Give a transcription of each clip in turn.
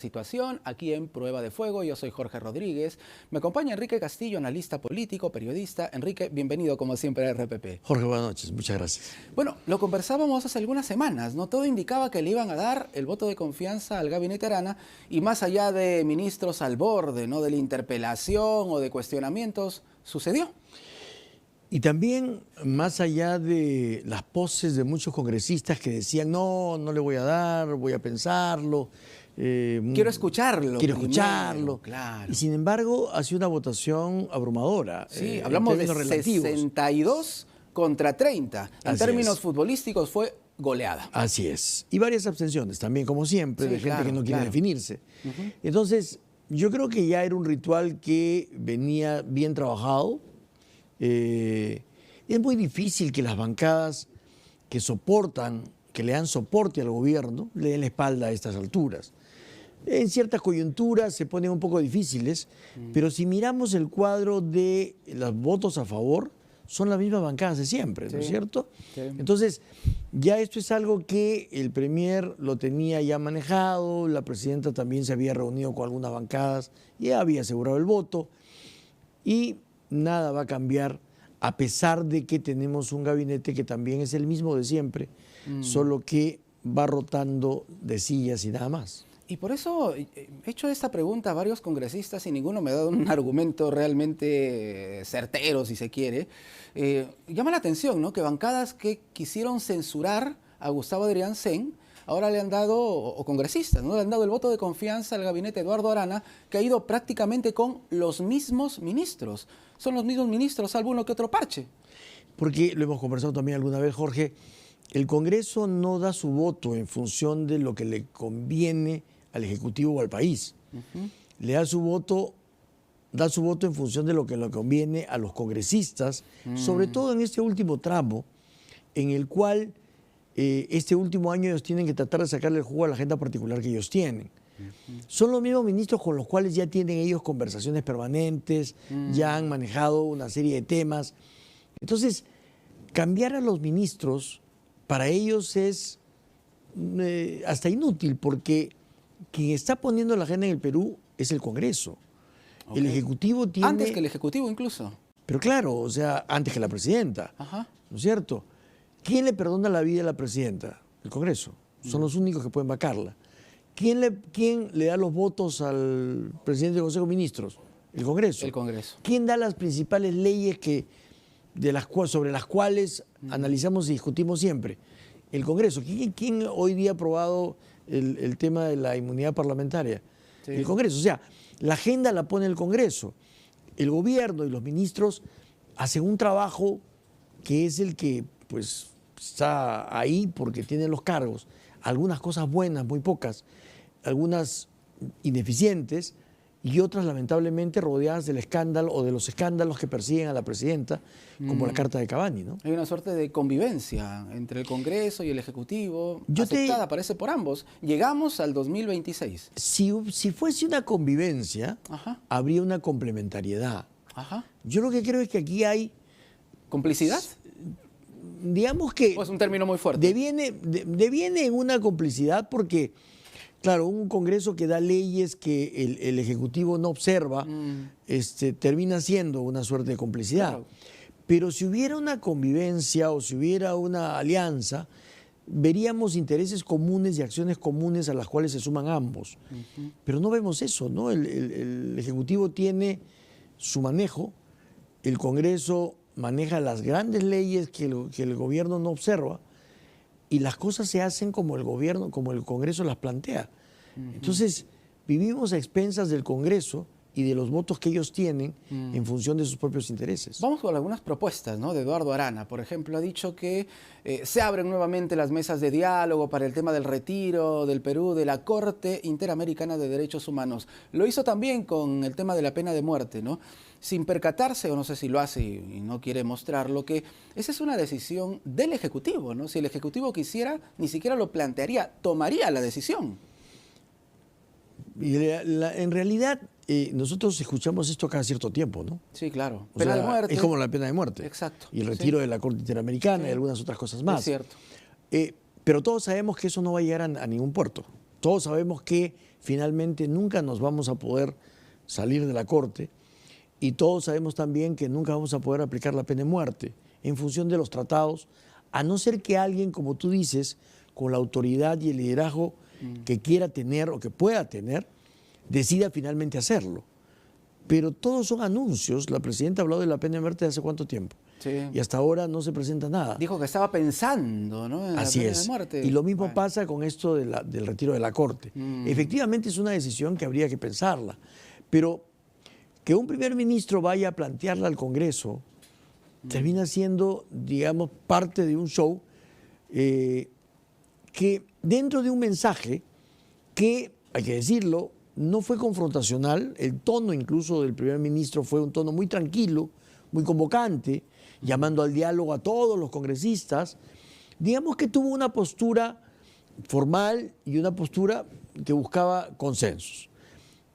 Situación aquí en Prueba de Fuego. Yo soy Jorge Rodríguez. Me acompaña Enrique Castillo, analista político, periodista. Enrique, bienvenido como siempre a RPP. Jorge, buenas noches. Muchas gracias. Bueno, lo conversábamos hace algunas semanas, ¿no? Todo indicaba que le iban a dar el voto de confianza al gabinete Arana y más allá de ministros al borde, ¿no? De la interpelación o de cuestionamientos, sucedió. Y también, más allá de las poses de muchos congresistas que decían, no le voy a dar, voy a pensarlo. Quiero escucharlo. Quiero primero, escucharlo. Claro. Y sin embargo, ha sido una votación abrumadora. Sí, hablamos de relativos. 62 contra 30. En Así términos es. futbolísticos fue goleada. Así es. Y varias abstenciones también, como siempre, Sí, de gente claro, que no quiere claro. definirse. Entonces, yo creo que ya era un ritual que venía bien trabajado. Es muy difícil que las bancadas que soportan, que le dan soporte al gobierno, le den la espalda a estas alturas. En ciertas coyunturas se ponen un poco difíciles, pero si miramos el cuadro de los votos a favor, son las mismas bancadas de siempre, ¿no es cierto? Sí. Entonces, ya esto es algo que el premier lo tenía ya manejado, la presidenta también se había reunido con algunas bancadas, ya había asegurado el voto, y nada va a cambiar a pesar de que tenemos un gabinete que también es el mismo de siempre, solo que va rotando de sillas y nada más. Y por eso he hecho esta pregunta a varios congresistas y ninguno me ha dado un argumento realmente certero, si se quiere. Llama la atención, ¿no?, que bancadas que quisieron censurar a Gustavo Adrián Sen, ahora le han dado, o congresistas, ¿no?, le han dado el voto de confianza al gabinete Eduardo Arana, que ha ido prácticamente con los mismos ministros. Son los mismos ministros, salvo uno que otro parche. Porque lo hemos conversado también alguna vez, Jorge, el Congreso no da su voto en función de lo que le conviene al Ejecutivo o al país. Le da su voto en función de lo que le conviene a los congresistas, sobre todo en este último tramo, en el cual este último año ellos tienen que tratar de sacarle el jugo a la agenda particular que ellos tienen. Son los mismos ministros con los cuales ya tienen ellos conversaciones permanentes, ya han manejado una serie de temas. Entonces, cambiar a los ministros para ellos es hasta inútil, porque quien está poniendo la agenda en el Perú es el Congreso. El Ejecutivo tiene... Antes que el Ejecutivo incluso. Pero claro, o sea, antes que la presidenta, ¿no es cierto? ¿Quién le perdona la vida a la presidenta? El Congreso. Son los únicos que pueden vacarla. ¿Quién le da los votos al presidente del Consejo de Ministros? El Congreso. El Congreso. ¿Quién da las principales leyes sobre las cuales analizamos y discutimos siempre? El Congreso. ¿Quién hoy día ha aprobado el tema de la inmunidad parlamentaria? Sí. El Congreso. O sea, la agenda la pone el Congreso. El gobierno y los ministros hacen un trabajo que es el que pues está ahí porque tienen los cargos. Algunas cosas buenas, muy pocas, algunas ineficientes y otras lamentablemente rodeadas del escándalo o de los escándalos que persiguen a la presidenta, como la carta de Cavani, ¿no? Hay una suerte de convivencia entre el Congreso y el Ejecutivo, aceptada parece por ambos. Llegamos al 2026. Si fuese una convivencia, habría una complementariedad. Yo lo que creo es que aquí hay... ¿Complicidad? Digamos que... ¿O es un término muy fuerte? Deviene en una complicidad porque... Claro, un Congreso que da leyes que el Ejecutivo no observa, termina siendo una suerte de complicidad. Claro. Pero si hubiera una convivencia o si hubiera una alianza, veríamos intereses comunes y acciones comunes a las cuales se suman ambos. Pero no vemos eso, ¿no? El Ejecutivo tiene su manejo, el Congreso maneja las grandes leyes que el gobierno no observa, y las cosas se hacen como el gobierno, como el Congreso las plantea. Entonces, vivimos a expensas del Congreso y de los votos que ellos tienen en función de sus propios intereses. Vamos con algunas propuestas, ¿no?, de Eduardo Arana. Por ejemplo, ha dicho que se abren nuevamente las mesas de diálogo para el tema del retiro del Perú de la Corte Interamericana de Derechos Humanos. Lo hizo también con el tema de la pena de muerte, ¿no?, sin percatarse, o no sé si lo hace y no quiere mostrarlo, que esa es una decisión del Ejecutivo, ¿no? Si el Ejecutivo quisiera, ni siquiera lo plantearía, tomaría la decisión. Y en realidad, nosotros escuchamos esto cada cierto tiempo, ¿no? Sí, claro. Pena de muerte. Es como la pena de muerte. Exacto. Y el retiro de la Corte Interamericana y algunas otras cosas más. Es cierto. Pero todos sabemos que eso no va a llegar a ningún puerto. Todos sabemos que finalmente nunca nos vamos a poder salir de la Corte, y todos sabemos también que nunca vamos a poder aplicar la pena de muerte en función de los tratados, a no ser que alguien, como tú dices, con la autoridad y el liderazgo que quiera tener o que pueda tener, decida finalmente hacerlo. Pero todos son anuncios. La presidenta ha hablado de la pena de muerte hace cuánto tiempo. Sí. Y hasta ahora no se presenta nada. Dijo que estaba pensando, ¿no?, en Así la pena es. de muerte. Y lo mismo Bueno. pasa con esto del retiro de la Corte. Efectivamente es una decisión que habría que pensarla. Pero que un primer ministro vaya a plantearla al Congreso termina siendo, digamos, parte de un show que dentro de un mensaje que, hay que decirlo, no fue confrontacional. El tono incluso del primer ministro fue un tono muy tranquilo, muy convocante, llamando al diálogo a todos los congresistas. Digamos que tuvo una postura formal y una postura que buscaba consensos.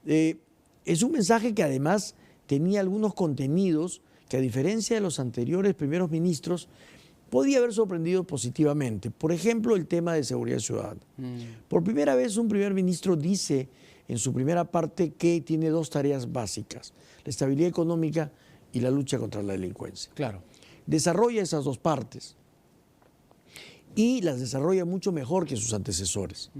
Es un mensaje que además tenía algunos contenidos que, a diferencia de los anteriores primeros ministros, podía haber sorprendido positivamente. Por ejemplo, el tema de seguridad ciudadana. Por primera vez un primer ministro dice en su primera parte que tiene dos tareas básicas: la estabilidad económica y la lucha contra la delincuencia. Claro. Desarrolla esas dos partes y las desarrolla mucho mejor que sus antecesores.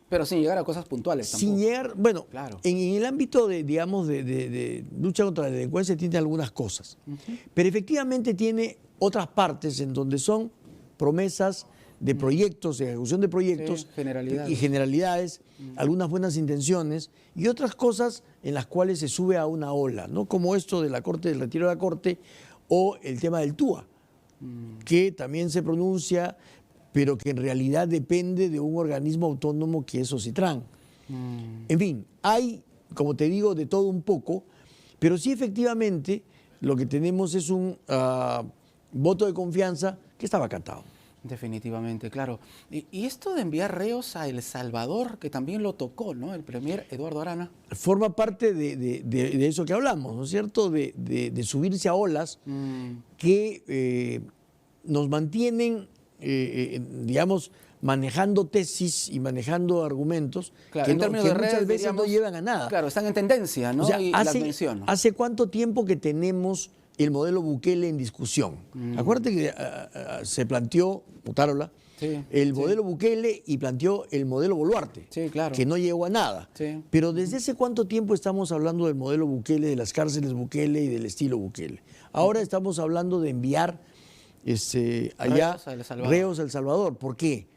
Pero sin llegar a cosas puntuales tampoco. Sin llegar, bueno, Claro. en el ámbito de, digamos, de lucha contra la delincuencia tiene algunas cosas, pero efectivamente tiene otras partes en donde son promesas de proyectos, de ejecución de proyectos, Sí, generalidades. y generalidades, algunas buenas intenciones y otras cosas en las cuales se sube a una ola, ¿no? Como esto de la Corte, del retiro de la Corte, o el tema del TUA, que también se pronuncia, pero que en realidad depende de un organismo autónomo que es Ocitran. En fin, hay, como te digo, de todo un poco, pero sí efectivamente lo que tenemos es un voto de confianza que estaba cantado. Definitivamente, claro. Y esto de enviar reos a El Salvador, que también lo tocó, ¿no?, el premier Eduardo Arana. Forma parte de eso que hablamos, ¿no es cierto? De subirse a olas que nos mantienen, digamos, manejando tesis y manejando argumentos Claro, que, en términos de muchas redes, veces no diríamos, llevan a nada. Claro, están en tendencia, ¿no? O sea, Y las menciono. ¿hace cuánto tiempo que tenemos el modelo Bukele en discusión? Acuérdate que se planteó, Otárola, Sí, el sí. modelo Bukele y planteó el modelo Boluarte, Sí, claro. que no llegó a nada. Sí. Pero ¿desde hace cuánto tiempo estamos hablando del modelo Bukele, de las cárceles Bukele y del estilo Bukele? Ahora estamos hablando de enviar allá Reos a El Salvador. reos a El Salvador. ¿Por qué?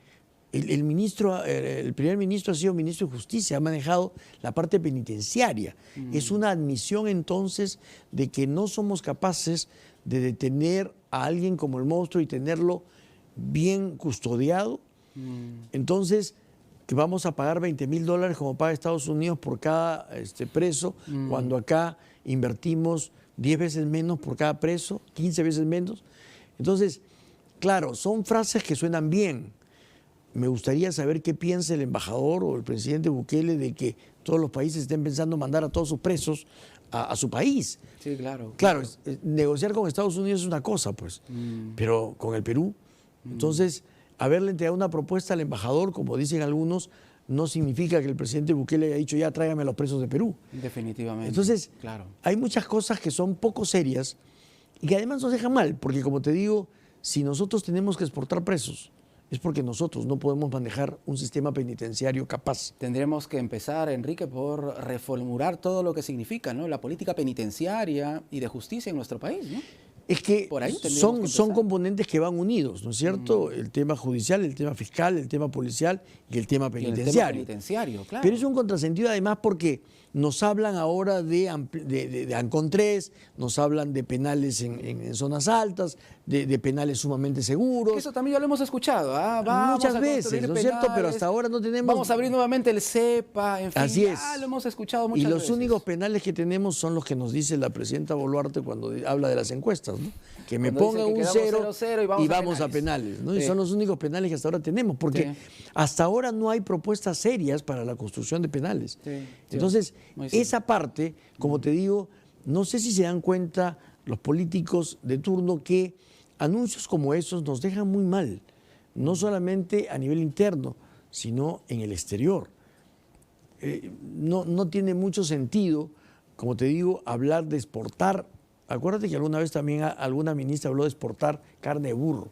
El primer ministro ha sido ministro de Justicia, ha manejado la parte penitenciaria. Es una admisión entonces de que no somos capaces de detener a alguien como el monstruo y tenerlo bien custodiado. Entonces, que vamos a pagar $20,000 como paga Estados Unidos por cada preso, cuando acá invertimos 10 veces menos por cada preso, 15 veces menos. Entonces, claro, son frases que suenan bien. Me gustaría saber qué piensa el embajador o el presidente Bukele de que todos los países estén pensando mandar a todos sus presos a su país. Sí, claro. Claro, negociar con Estados Unidos es una cosa, pues, pero con el Perú. Entonces, haberle entregado una propuesta al embajador, como dicen algunos, no significa que el presidente Bukele haya dicho ya tráigame a los presos de Perú. Definitivamente. Entonces, claro. hay muchas cosas que son poco serias y que además nos dejan mal, porque como te digo, si nosotros tenemos que exportar presos, es porque nosotros no podemos manejar un sistema penitenciario capaz. Tendremos que empezar, Enrique, por reformular todo lo que significa, ¿no?, la política penitenciaria y de justicia en nuestro país, ¿no? Es que Por ahí tendríamos que son empezar. componentes que van unidos, ¿no es cierto? El tema judicial, el tema fiscal, el tema policial y el tema Y el tema penitenciario. penitenciario, claro. Pero es un contrasentido además porque nos hablan ahora de Ancon 3, nos hablan de penales en zonas altas, de penales sumamente seguros. Eso también ya lo hemos escuchado. Vamos Muchas a veces, construir ¿no es cierto? Pero penales, hasta ahora no tenemos... Vamos a abrir nuevamente el CEPA, en fin, Así es. ya lo hemos escuchado Y muchas los veces. únicos penales que tenemos son los que nos dice la presidenta Boluarte cuando habla de las encuestas, ¿no? Que me Cuando pongan dice un que cero quedamos 0-0 y y vamos vamos a a penales, ¿no? Y Sí. son los únicos penales que hasta ahora tenemos, porque Sí. hasta ahora no hay propuestas serias para la construcción de penales. Sí, sí. Entonces, Muy cierto. esa parte, como te digo, no sé si se dan cuenta los políticos de turno que anuncios como esos nos dejan muy mal, no solamente a nivel interno, sino en el exterior. no tiene mucho sentido, como te digo, hablar de exportar. Acuérdate que alguna vez también alguna ministra habló de exportar carne de burro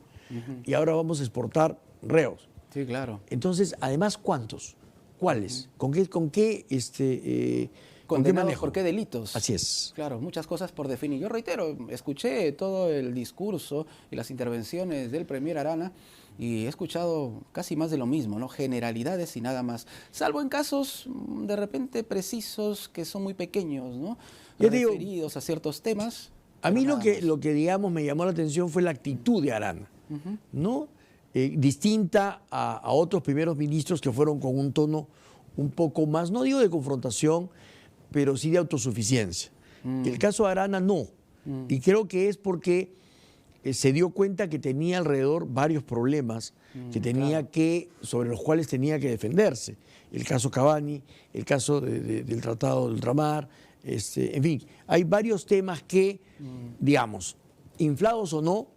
y ahora vamos a exportar reos. Sí, claro. Entonces, además, ¿cuántos? ¿Cuáles? ¿Con qué ¿con qué Condenados manejo? por qué delitos. Así es. Claro, muchas cosas por definir. Yo reitero, escuché todo el discurso y las intervenciones del premier Arana y he escuchado casi más de lo mismo, ¿no? Generalidades y nada más. Salvo en casos de repente precisos que son muy pequeños, ¿no? Yo digo, referidos a ciertos temas. A mí pero lo que digamos me llamó la atención fue la actitud de Arana, ¿no? Distinta a otros primeros ministros que fueron con un tono un poco más, no digo de confrontación, pero sí de autosuficiencia. El caso de Arana no, y creo que es porque se dio cuenta que tenía alrededor varios problemas que tenía sobre los cuales tenía que defenderse. El caso Cavani, el caso del Tratado de Ultramar, en fin, hay varios temas que, digamos, inflados o no,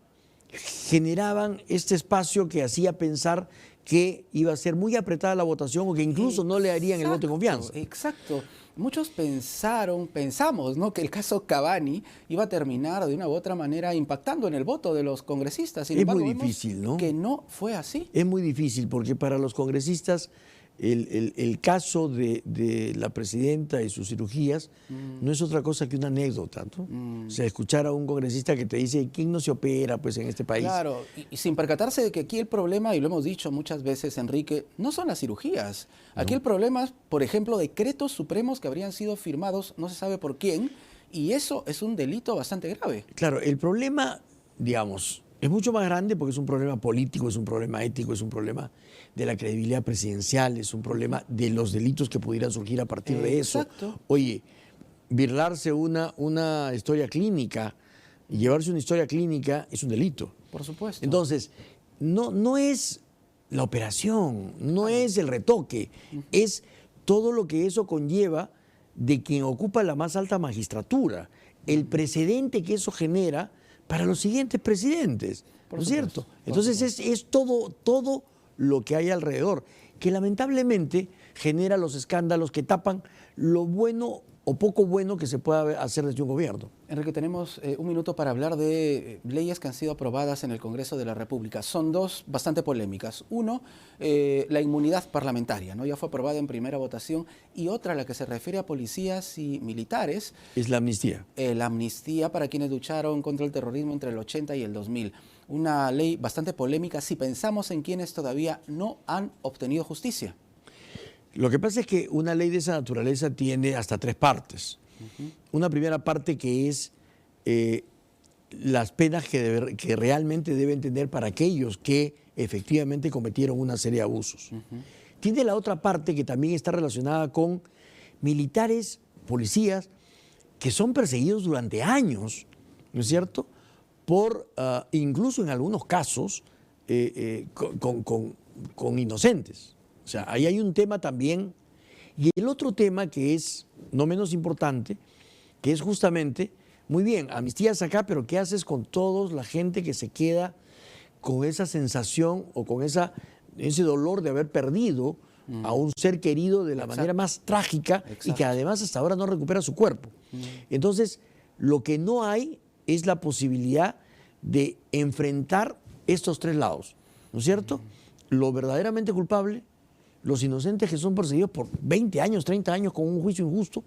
generaban este espacio que hacía pensar que iba a ser muy apretada la votación o que incluso no le darían el voto de confianza. Exacto. Muchos pensamos, ¿no?, que el caso Cavani iba a terminar de una u otra manera impactando en el voto de los congresistas. Sin embargo, muy difícil, ¿no? Que no fue así. Es muy difícil porque para los congresistas el caso de la presidenta y sus cirugías no es otra cosa que una anécdota, ¿no? O sea, escuchar a un congresista que te dice, ¿quién no se opera pues en este país? Claro, y sin percatarse de que aquí el problema, y lo hemos dicho muchas veces, Enrique, no son las cirugías. Aquí el problema es, por ejemplo, decretos supremos que habrían sido firmados, no se sabe por quién, y eso es un delito bastante grave. Claro, el problema, digamos, es mucho más grande porque es un problema político, es un problema ético, es un problema de la credibilidad presidencial, es un problema de los delitos que pudieran surgir a partir de eso. Exacto. Oye, birlarse una historia clínica y llevarse una historia clínica es un delito. Por supuesto. Entonces, no es la operación, no es el retoque, es todo lo que eso conlleva de quien ocupa la más alta magistratura, el precedente que eso genera para los siguientes presidentes, ¿no es cierto? Entonces es todo lo que hay alrededor, que lamentablemente genera los escándalos que tapan lo bueno o poco bueno que se pueda hacer desde un gobierno. Enrique, tenemos un minuto para hablar de leyes que han sido aprobadas en el Congreso de la República. Son dos bastante polémicas. Uno, la inmunidad parlamentaria, ¿no? Ya fue aprobada en primera votación. Y otra, la que se refiere a policías y militares. Es la amnistía. La amnistía para quienes lucharon contra el terrorismo entre el 80 y el 2000. Una ley bastante polémica si pensamos en quienes todavía no han obtenido justicia. Lo que pasa es que una ley de esa naturaleza tiene hasta tres partes. Una primera parte que es las penas que realmente deben tener para aquellos que efectivamente cometieron una serie de abusos. Tiene la otra parte que también está relacionada con militares, policías, que son perseguidos durante años, ¿no es cierto?, por incluso en algunos casos con inocentes. O sea, ahí hay un tema también. Y el otro tema que es no menos importante, que es justamente, muy bien, amnistías acá, pero ¿qué haces con toda la gente que se queda con esa sensación o con ese dolor de haber perdido a un ser querido de la manera más trágica y que además hasta ahora no recupera su cuerpo? Entonces, lo que no hay es la posibilidad de enfrentar estos tres lados, ¿no es cierto? Lo verdaderamente culpable, los inocentes que son perseguidos por 20 años, 30 años con un juicio injusto,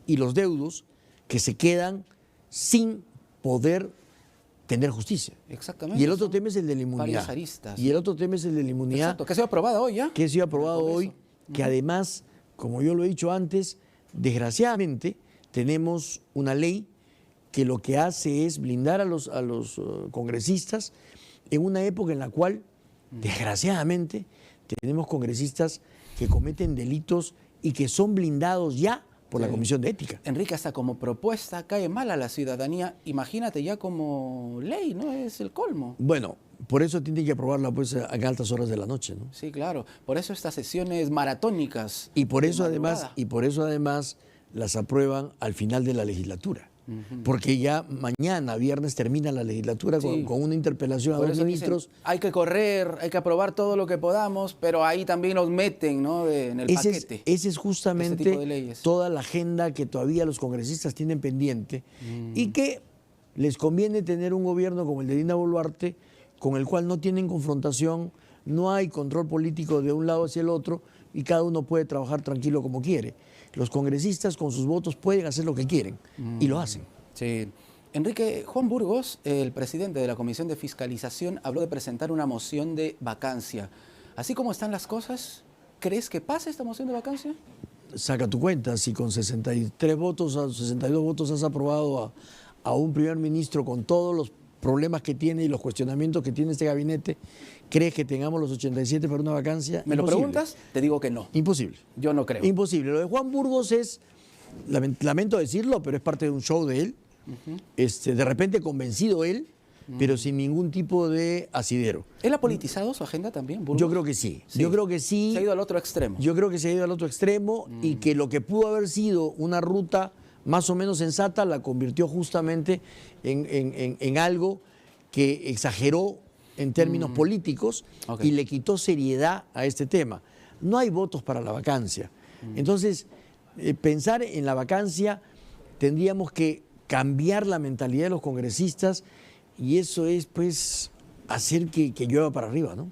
y los deudos que se quedan sin poder tener justicia. Exactamente. Y el otro tema es el de la inmunidad. Varias aristas. Y el otro tema es el de la inmunidad. Exacto, que ha sido aprobado hoy ya. Que ha sido aprobado hoy, que además, como yo lo he dicho antes, desgraciadamente tenemos una ley que lo que hace es blindar a los congresistas en una época en la cual, desgraciadamente, tenemos congresistas que cometen delitos y que son blindados ya por la Comisión de Ética. Enrique, hasta como propuesta cae mal a la ciudadanía. Imagínate ya como ley, ¿no? Es el colmo. Bueno, por eso tienen que aprobarla pues a altas horas de la noche, ¿no? Sí, claro. Por eso estas sesiones maratónicas. Y por eso además las aprueban al final de la legislatura. porque ya mañana, viernes, termina la legislatura Sí. con una interpelación a Por dos eso dicen, ministros. hay que correr, hay que aprobar todo lo que podamos, pero ahí también nos meten, ¿no? En el paquete. Ese es este justamente tipo de leyes. toda la agenda que todavía los congresistas tienen pendiente y que les conviene tener un gobierno como el de Dina Boluarte, con el cual no tienen confrontación, no hay control político de un lado hacia el otro y cada uno puede trabajar tranquilo como quiere. Los congresistas con sus votos pueden hacer lo que quieren y lo hacen. Sí. Enrique, Juan Burgos, el presidente de la Comisión de Fiscalización, habló de presentar una moción de vacancia. Así como están las cosas, ¿crees que pase esta moción de vacancia? Saca tu cuenta, si con 63 votos, 62 votos has aprobado a un primer ministro con todos los problemas que tiene y los cuestionamientos que tiene este gabinete, ¿crees que tengamos los 87 para una vacancia? ¿Me lo Imposible. preguntas? Te digo que no. Imposible. Yo no creo. Imposible. Lo de Juan Burgos es, lamento decirlo, pero es parte de un show de él. De repente convencido él, pero sin ningún tipo de asidero. ¿Él ha politizado su agenda también, Burgos? Yo creo que sí. Sí. Yo creo que sí. Se ha ido al otro extremo. Yo creo que se ha ido al otro extremo y que lo que pudo haber sido una ruta más o menos sensata la convirtió justamente en algo que exageró en términos políticos Ok. y le quitó seriedad a este tema. No hay votos para la vacancia. Entonces, pensar en la vacancia tendríamos que cambiar la mentalidad de los congresistas y eso es, pues, hacer que llueva para arriba, ¿no?